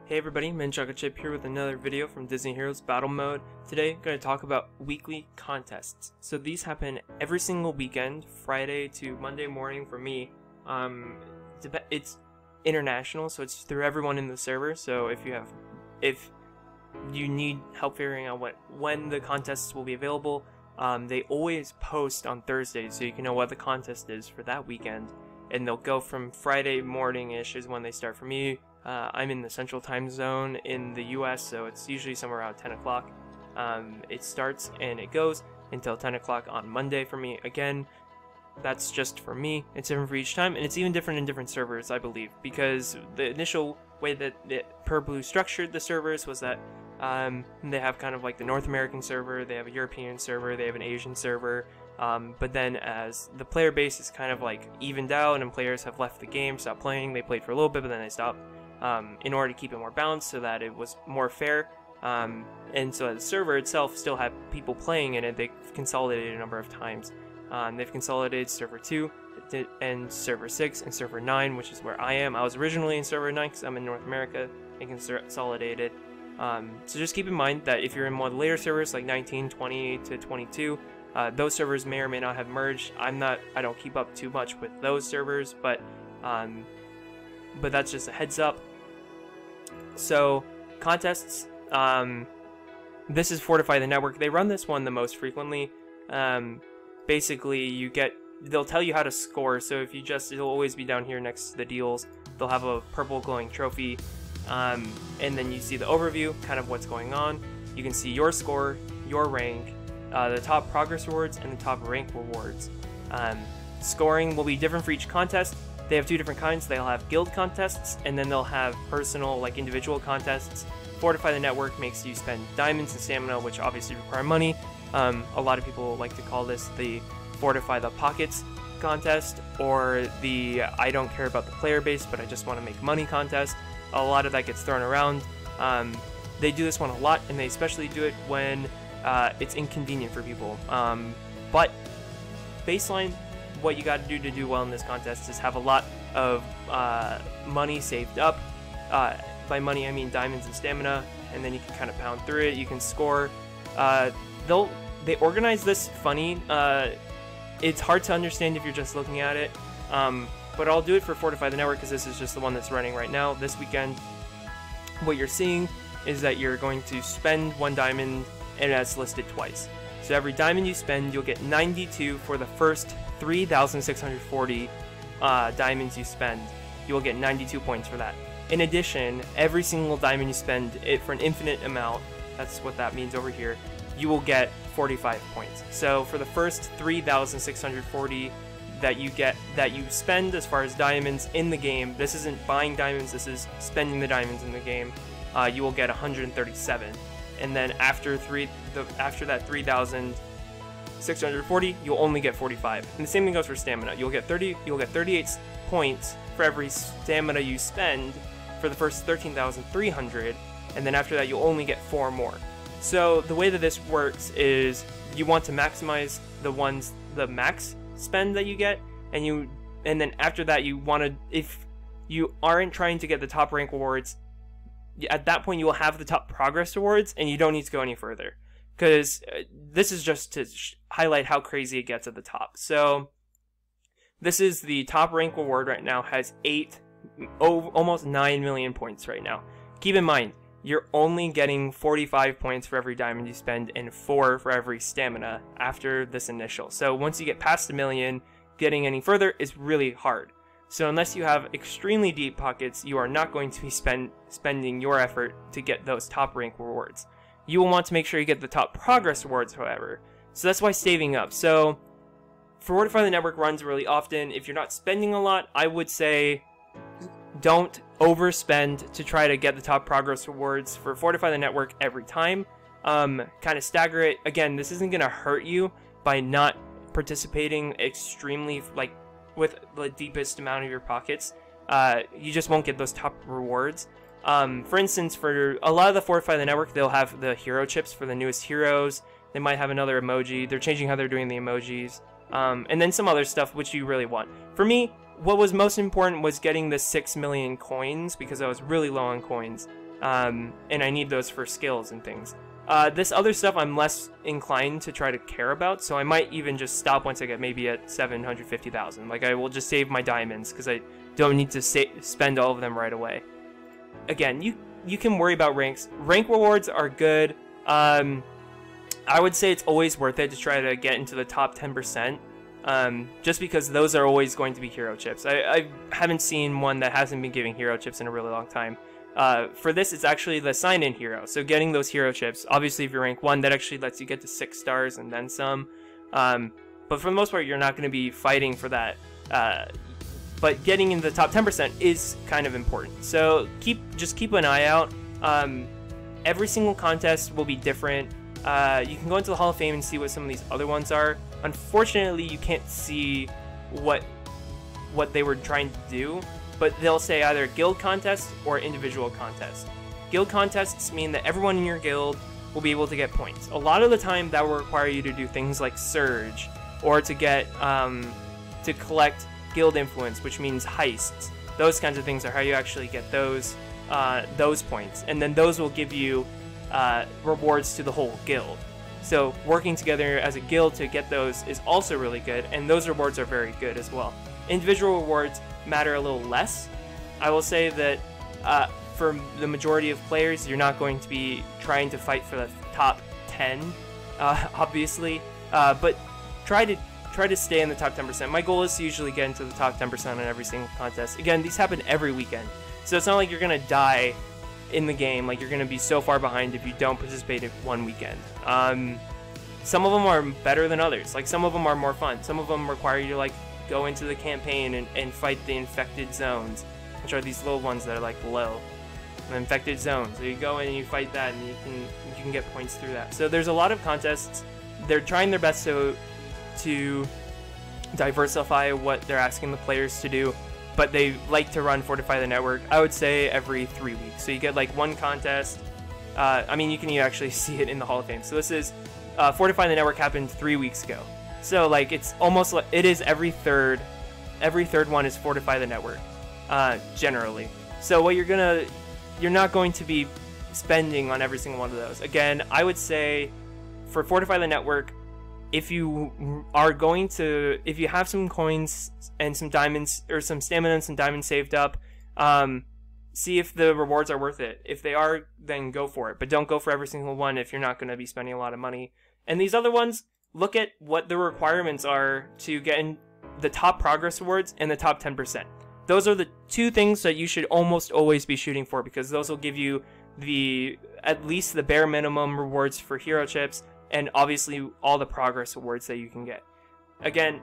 Hey everybody, MinChocochip here with another video from Disney Heroes Battle Mode. Today, I'm going to talk about weekly contests. So these happen every single weekend, Friday to Monday morning for me. It's international, so it's through everyone in the server. So if you need help figuring out when the contests will be available, they always post on Thursdays, so you can know what the contest is for that weekend. And they'll go from Friday morning-ish is when they start for me. I'm in the central time zone in the US, so it's usually somewhere around 10 o'clock. It starts and it goes until 10 o'clock on Monday for me. Again, that's just for me. It's different for each time, and it's even different in different servers, I believe, because the initial way that PurBlue structured the servers was that they have kind of like the North American server, they have a European server, they have an Asian server, but then as the player base is kind of like evened out and players have left the game, stopped playing, they played for a little bit, but then they stopped. In order to keep it more balanced so that it was more fair, and so the server itself still had people playing in it. They consolidated a number of times. They've consolidated server 2 and server 6 and server 9, which is where I am. I was originally in server 9 because I'm in North America and consolidated. So just keep in mind that if you're in one of the later servers like 19, 20 to 22, those servers may or may not have merged. I don't keep up too much with those servers, but that's just a heads up. So contests, this is Fortify the Network. They run this one the most frequently. Basically they'll tell you how to score. So if it'll always be down here next to the deals. They'll have a purple glowing trophy, and then you see the overview, kind of what's going on. You can see your score, your rank, the top progress rewards, and the top rank rewards. Scoring will be different for each contest. They have two different kinds. They'll have guild contests, and then they'll have personal, like individual contests. Fortify the Network makes you spend diamonds and stamina, which obviously require money. A lot of people like to call this the Fortify the Pockets contest, or the I don't care about the player base, but I just want to make money contest. A lot of that gets thrown around. They do this one a lot, and they especially do it when it's inconvenient for people. But baseline, what you got to do well in this contest is have a lot of money saved up. By money I mean diamonds and stamina, and then you can kind of pound through it. You can score. They organize this funny. It's hard to understand if you're just looking at it, but I'll do it for Fortify the Network because this is just the one that's running right now this weekend. What you're seeing is that you're going to spend 1 diamond, and that's listed twice. So every diamond you spend, you'll get 92 for the first 3,640 diamonds you spend. You will get 92 points for that. In addition, every single diamond you spend for an infinite amount, that's what that means over here, you will get 45 points. So for the first 3,640 that you spend as far as diamonds in the game, this isn't buying diamonds, this is spending the diamonds in the game, you will get 137. And then after that 3,640, you'll only get 45. And the same thing goes for stamina. You'll get 38 points for every stamina you spend for the first 13,300, and then after that you'll only get 4 more. So the way that this works is you want to maximize the max spend that you get, and then after that you want to, if you aren't trying to get the top rank rewards, at that point you will have the top progress rewards, and you don't need to go any further, because this is just to highlight how crazy it gets at the top. So this is the top rank reward right now, has almost 9 million points right now. Keep in mind, you're only getting 45 points for every diamond you spend and 4 for every stamina after this initial. So once you get past 1 million, getting any further is really hard. So unless you have extremely deep pockets, you are not going to be spending your effort to get those top rank rewards. You will want to make sure you get the top progress rewards, however. So that's why saving up. So Fortify the Network runs really often. If you're not spending a lot, I would say don't overspend to try to get the top progress rewards for Fortify the Network every time. Kind of stagger it. Again, this isn't going to hurt you by not participating extremely, like, with the deepest amount of your pockets. You just won't get those top rewards. For instance, for a lot of the Fortify the Network, they'll have the hero chips for the newest heroes. They might have another emoji. They're changing how they're doing the emojis. And then some other stuff which you really want. For me, what was most important was getting the 6 million coins, because I was really low on coins. and I need those for skills and things. This other stuff I'm less inclined to try to care about, so I might even just stop once I get maybe at 750,000. Like, I will just save my diamonds, because I don't need to spend all of them right away. Again, you can worry about ranks. Rank rewards are good. I would say it's always worth it to try to get into the top 10%, just because those are always going to be hero chips. I haven't seen one that hasn't been giving hero chips in a really long time. For this, it's actually the sign-in hero, so getting those hero chips, obviously if you're rank 1, that actually lets you get to 6 stars and then some, but for the most part, you're not going to be fighting for that, but getting into the top 10% is kind of important, so just keep an eye out. Every single contest will be different. You can go into the Hall of Fame and see what some of these other ones are. Unfortunately, you can't see what they were trying to do, but they'll say either guild contest or individual contest. Guild contests mean that everyone in your guild will be able to get points. A lot of the time that will require you to do things like Surge, or to get to collect guild influence, which means heists. Those kinds of things are how you actually get those points, and then those will give you rewards to the whole guild. So working together as a guild to get those is also really good, and those rewards are very good as well. Individual rewards matter a little less. I will say that for the majority of players, you're not going to be trying to fight for the top 10, obviously, but try to stay in the top 10%. My goal is to usually get into the top 10% on every single contest. Again, these happen every weekend, so it's not like you're gonna die in the game, like you're gonna be so far behind if you don't participate in one weekend. Some of them are better than others. Like, some of them are more fun. Some of them require you to like go into the campaign and fight the infected zones, which are these little ones that are like low. The infected zones. So you go in and you fight that, and you can get points through that. So there's a lot of contests. They're trying their best to diversify what they're asking the players to do, but they like to run Fortify the Network, I would say, every 3 weeks. So you get like one contest. I mean, you can actually see it in the Hall of Fame. So this is Fortify the Network happened 3 weeks ago. So like it's almost like it is every third one is Fortify the Network, generally. So what you're not going to be spending on every single one of those. Again, I would say for Fortify the Network, if you have some coins and some diamonds, or some stamina and some diamonds saved up, see if the rewards are worth it. If they are, then go for it, but don't go for every single one if you're not going to be spending a lot of money. And these other ones, look at what the requirements are to get in the top progress rewards and the top 10%. Those are the two things that you should almost always be shooting for, because those will give you at least the bare minimum rewards for hero chips, and obviously all the progress awards that you can get. Again,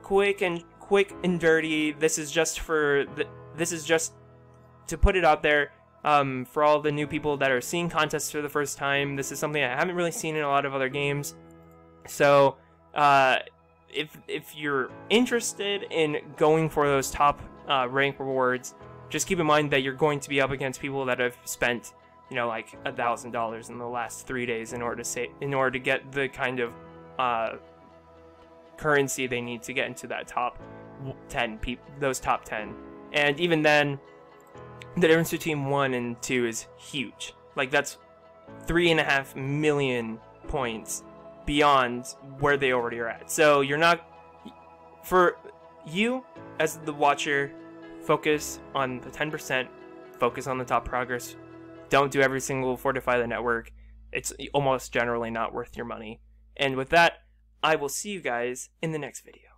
quick and dirty. This is just to put it out there for all the new people that are seeing contests for the first time. This is something I haven't really seen in a lot of other games. So if you're interested in going for those top rank rewards, just keep in mind that you're going to be up against people that have spent, you know, like $1,000 in the last 3 days in order to get the kind of currency they need to get into that top 10 those top 10. And even then, the difference between 1 and 2 is huge. Like, that's 3.5 million points beyond where they already are at. So you're not, for you as the watcher, focus on the 10%, focus on the top progress. Don't do every single Fortify the Network. It's almost generally not worth your money. And with that, I will see you guys in the next video.